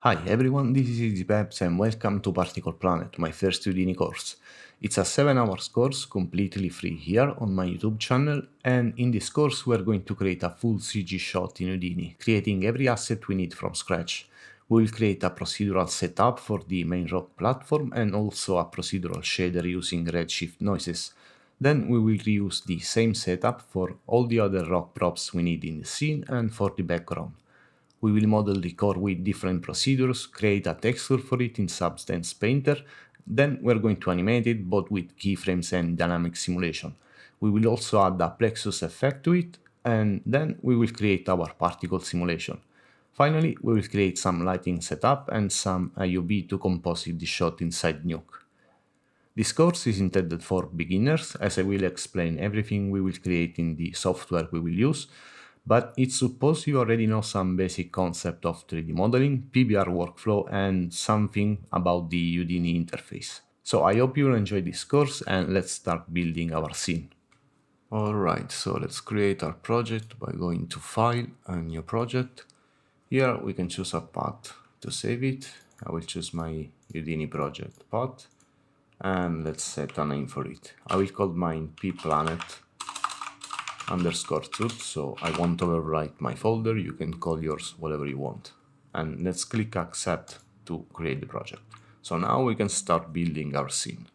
Hi everyone, this is EasyPeps and welcome to Particle Planet, my first Houdini course. It's a 7 hour course completely free here on my YouTube channel, and in this course we're going to create a full CG shot in Houdini, creating every asset we need from scratch. We will create a procedural setup for the main rock platform and also a procedural shader using redshift noises. Then we will reuse the same setup for all the other rock props we need in the scene and for the background. We will model the core with different procedures, create a texture for it in Substance Painter, then we're going to animate it both with keyframes and dynamic simulation. We will also add a plexus effect to it, and then we will create our particle simulation. Finally, we will create some lighting setup and some IOB to composite the shot inside Nuke. This course is intended for beginners, as I will explain everything we will create in the software we will use, but it's supposed you already know some basic concept of 3D modeling, PBR workflow, and something about the Houdini interface. So I hope you'll enjoy this course and let's start building our scene. Alright, so let's create our project by going to File and New Project. Here we can choose a path to save it. I will choose my Houdini project path and let's set a name for it. I will call mine pplanet_truth, so I won't overwrite my folder. You can call yours whatever you want. And let's click accept to create the project. So now we can start building our scene.